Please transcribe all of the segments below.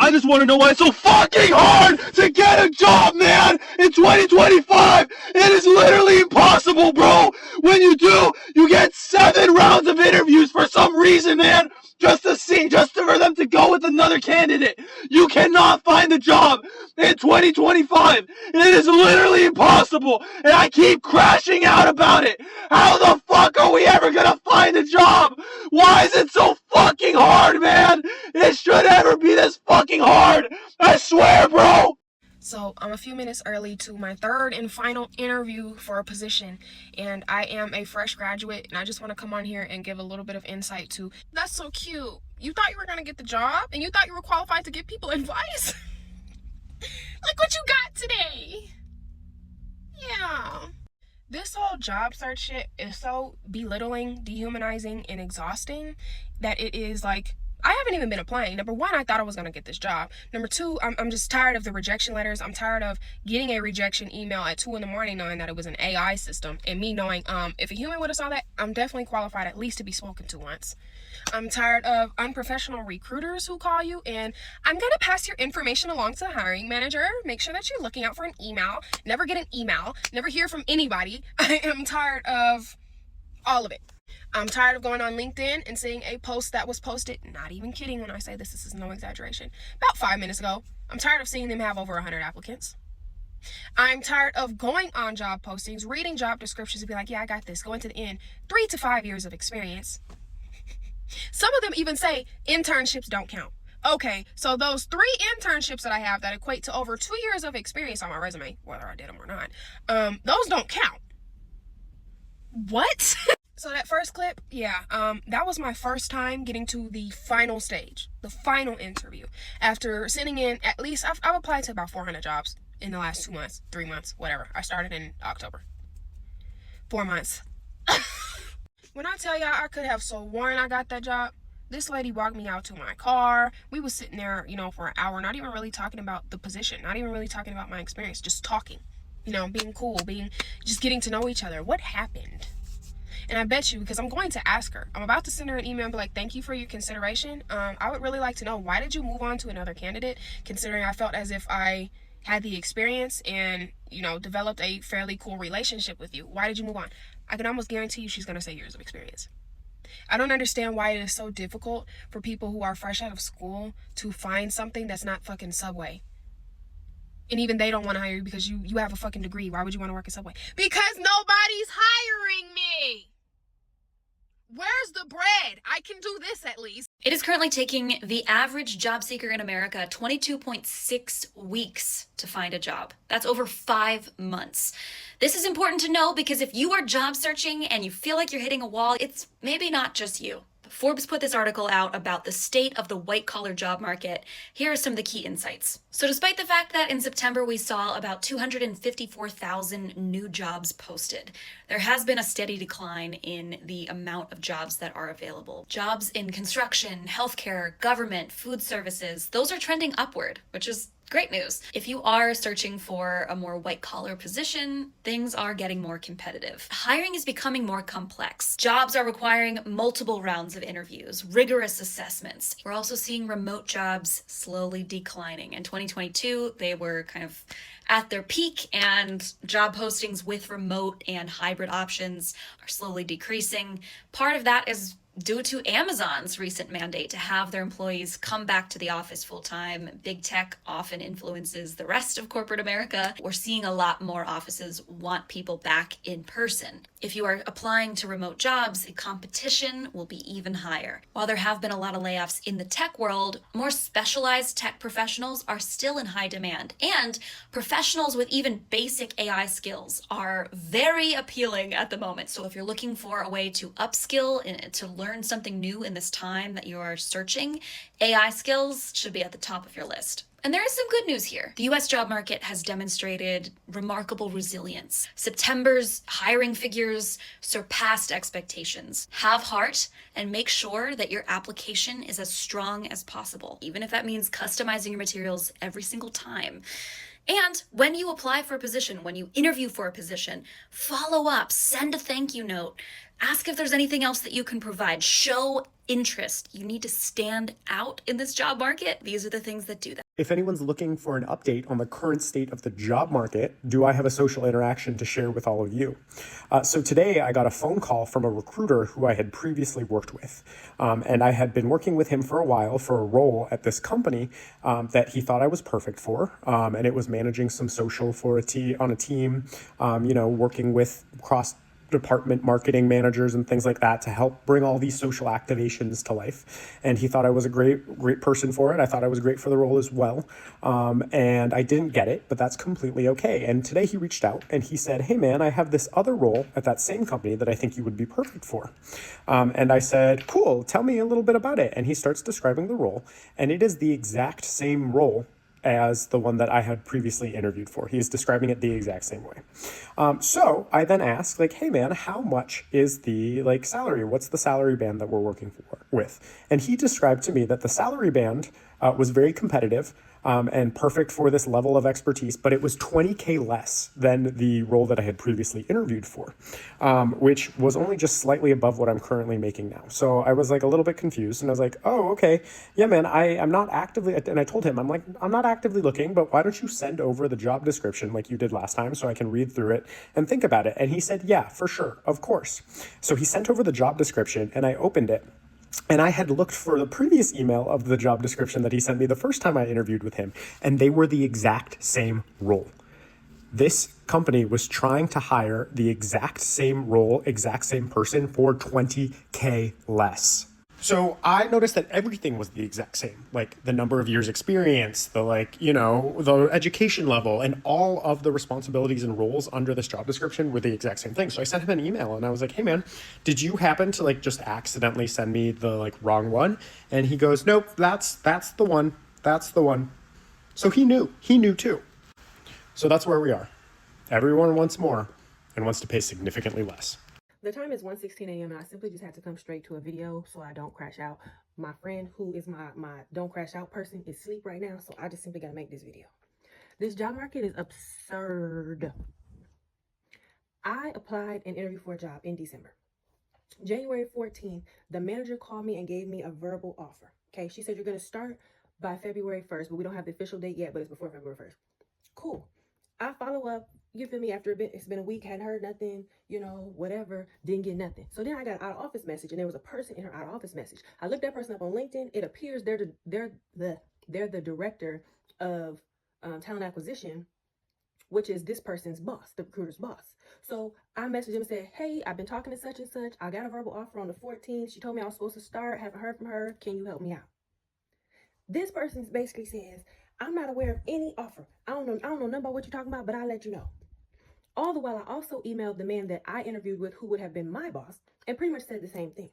I just want to know why it's so fucking hard to get a job, man! In 2025, it is literally impossible, bro! When you do, you get 7 rounds of interviews for some reason, man! Just for them to go with another candidate. You cannot find a job in 2025. It is literally impossible, and I keep crashing out about it. How the fuck are we ever gonna find a job? Why is it so fucking hard, man? It should never be this fucking hard. I swear, bro. So I'm a few minutes early to my third and final interview for a position, and I am a fresh graduate, and I just want to come on here and give a little bit of insight to, that's so cute. You thought you were going to get the job, and you thought you were qualified to give people advice? Look what you got today. Yeah. This whole job search shit is so belittling, dehumanizing, and exhausting that it is like, I haven't even been applying. Number one, I thought I was going to get this job. Number two, I'm just tired of the rejection letters. I'm tired of getting a rejection email at 2 a.m. knowing that it was an AI system, and me knowing if a human would have saw that, I'm definitely qualified at least to be spoken to once. I'm tired of unprofessional recruiters who call you and, I'm going to pass your information along to the hiring manager. Make sure that you're looking out for an email. Never get an email. Never hear from anybody. I am tired of all of it. I'm tired of going on LinkedIn and seeing a post that was posted, not even kidding when I say this is no exaggeration, about 5 minutes ago. I'm tired of seeing them have over 100 applicants. I'm tired of going on job postings, reading job descriptions and be like, yeah, I got this. Going to the end, 3 to 5 years of experience. Some of them even say internships don't count. Okay, so those 3 internships that I have that equate to over 2 years of experience on my resume, whether I did them or not, those don't count. What? So that first clip, yeah, that was my first time getting to the final stage, the final interview. After sitting in, at least, I've applied to about 400 jobs in the last 2 months, 3 months, whatever. I started in October. 4 months. When I tell y'all I could have sworn I got that job, this lady walked me out to my car. We was sitting there, for an hour, not even really talking about the position, not even really talking about my experience, just talking, being cool, just getting to know each other. What happened? And I bet you, because I'm going to ask her, I'm about to send her an email and be like, thank you for your consideration. I would really like to know, why did you move on to another candidate, considering I felt as if I had the experience and, developed a fairly cool relationship with you? Why did you move on? I can almost guarantee you she's going to say years of experience. I don't understand why it is so difficult for people who are fresh out of school to find something that's not fucking Subway. And even they don't want to hire you because you have a fucking degree. Why would you want to work at Subway? Because nobody's hiring me. Where's the bread? I can do this at least. It is currently taking the average job seeker in America 22.6 weeks to find a job. That's over 5 months. This is important to know because if you are job searching and you feel like you're hitting a wall, it's maybe not just you. Forbes put this article out about the state of the white-collar job market. Here are some of the key insights. So despite the fact that in September we saw about 254,000 new jobs posted, there has been a steady decline in the amount of jobs that are available. Jobs in construction, healthcare, government, food services, those are trending upward, which is great news. If you are searching for a more white-collar position, things are getting more competitive. Hiring is becoming more complex. Jobs are requiring multiple rounds of interviews, rigorous assessments. We're also seeing remote jobs slowly declining. In 2022, they were kind of at their peak, and job postings with remote and hybrid options are slowly decreasing. Part of that is due to Amazon's recent mandate to have their employees come back to the office full-time. Big tech often influences the rest of corporate America. We're seeing a lot more offices want people back in person. If you are applying to remote jobs, the competition will be even higher. While there have been a lot of layoffs in the tech world, more specialized tech professionals are still in high demand. And professionals with even basic AI skills are very appealing at the moment. So if you're looking for a way to upskill and to learn something new in this time that you are searching, AI skills should be at the top of your list. And there is some good news here. The US job market has demonstrated remarkable resilience. September's hiring figures surpassed expectations. Have heart and make sure that your application is as strong as possible, even if that means customizing your materials every single time. And when you apply for a position, when you interview for a position, follow up, send a thank you note, ask if there's anything else that you can provide, show interest. You need to stand out in this job market. These are the things that do that. If anyone's looking for an update on the current state of the job market, do I have a social interaction to share with all of you? So today I got a phone call from a recruiter who I had previously worked with. And I had been working with him for a while for a role at this company that he thought I was perfect for. And it was managing some social for on a team, working with cross department marketing managers and things like that to help bring all these social activations to life. And he thought I was a great person for it. I thought I was great for the role as well. And I didn't get it, but that's completely okay. And today he reached out and he said, hey man, I have this other role at that same company that I think you would be perfect for. And I said, cool, tell me a little bit about it. And he starts describing the role, and it is the exact same role as the one that I had previously interviewed for. He is describing it the exact same way. So I then asked, like, hey man, how much is the salary? What's the salary band that we're working with? And he described to me that the salary band was very competitive and perfect for this level of expertise, but it was $20K less than the role that I had previously interviewed for, which was only just slightly above what I'm currently making now. So I was like a little bit confused, and I was like, oh, okay. Yeah, man, I'm not actively, and I told him, I'm like, I'm not actively looking, but why don't you send over the job description like you did last time so I can read through it and think about it? And he said, yeah, for sure, of course. So he sent over the job description, and I opened it. And I had looked for the previous email of the job description that he sent me the first time I interviewed with him, and they were the exact same role. This company was trying to hire the exact same role, exact same person for $20K less. So I noticed that everything was the exact same, like the number of years experience, the education level, and all of the responsibilities and roles under this job description were the exact same thing. So I sent him an email and I was like, hey man, did you happen to just accidentally send me the wrong one? And he goes, nope, that's the one. That's the one. So he knew too. So that's where we are. Everyone wants more and wants to pay significantly less. The time is 1:16 a.m. and I simply just had to come straight to a video so I don't crash out. My friend, who is my don't crash out person, is asleep right now, so I just simply gotta make this video. This job market is absurd. I applied and interviewed for a job in December. January 14th, the manager called me and gave me a verbal offer. Okay, she said you're gonna start by February 1st, but we don't have the official date yet, but it's before February 1st. Cool. I follow up, you feel me, after a bit, it's been a week, hadn't heard nothing, whatever, didn't get nothing. So then I got an out of office message, and there was a person in her out of office message. I looked that person up on LinkedIn. It appears they're the director of talent acquisition, which is this person's boss, the recruiter's boss. So I messaged him and said, hey, I've been talking to such and such. I got a verbal offer on the 14th. She told me I was supposed to start. Haven't heard from her. Can you help me out? This person basically says, I'm not aware of any offer. I don't know nothing about what you're talking about, but I'll let you know. All the while, I also emailed the man that I interviewed with, who would have been my boss, and pretty much said the same thing.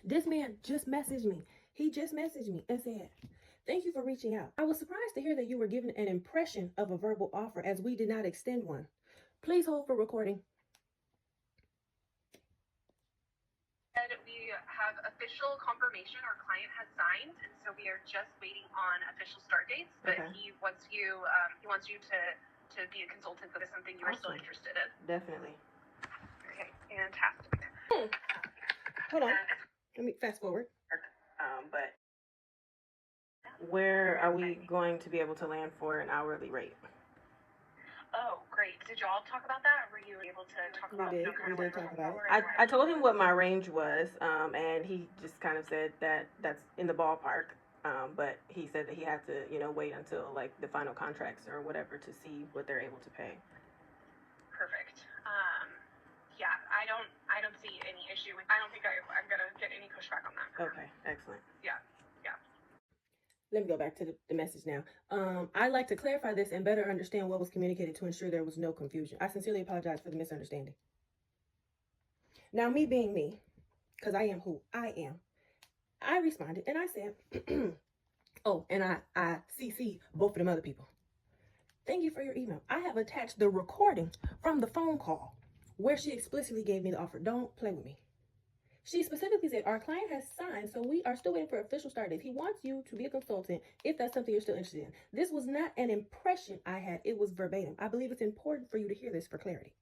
This man just messaged me. He just messaged me and said, thank you for reaching out. I was surprised to hear that you were given an impression of a verbal offer as we did not extend one. Please hold for recording. We have official confirmation our client has signed, and so we are just waiting on official start dates. But Okay. he wants you to be a consultant. But it's something you are still interested in. Definitely. Okay, fantastic. Hold on. Let me fast forward. But where are we going to be able to land for an hourly rate? Oh, great. Did you all talk about that, or were you able to talk about We did kind of talk what about we're it. I told him what my range was, and he just kind of said that that's in the ballpark. But he said that he had to, wait until the final contracts or whatever to see what they're able to pay. Perfect. Yeah, I don't see any issue with. I don't think I'm gonna get any pushback on that. Okay, excellent. Yeah. Let me go back to the message now. I'd like to clarify this and better understand what was communicated to ensure there was no confusion. I sincerely apologize for the misunderstanding. Now, me being me, because I am who I am, I responded and I said, oh, and I CC both of them other people. Thank you for your email. I have attached the recording from the phone call where she explicitly gave me the offer. Don't play with me. She specifically said, our client has signed, so we are still waiting for official start dates. He wants you to be a consultant if that's something you're still interested in. This was not an impression I had, it was verbatim. I believe it's important for you to hear this for clarity.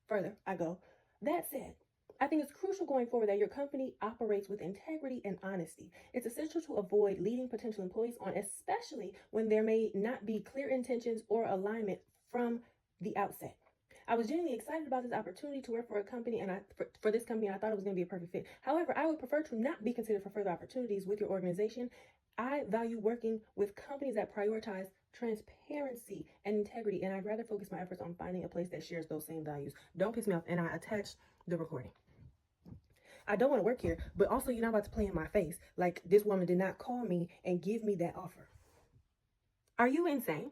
Further, I go, that said, I think it's crucial going forward that your company operates with integrity and honesty. It's essential to avoid leading potential employees on, especially when there may not be clear intentions or alignment from the outset. I was genuinely excited about this opportunity to work for a company and for this company, and I thought it was going to be a perfect fit. However, I would prefer to not be considered for further opportunities with your organization. I value working with companies that prioritize transparency and integrity, and I'd rather focus my efforts on finding a place that shares those same values. Don't piss me off. And I attached the recording. I don't want to work here, but also you're not about to play in my face like this woman did not call me and give me that offer. Are you insane?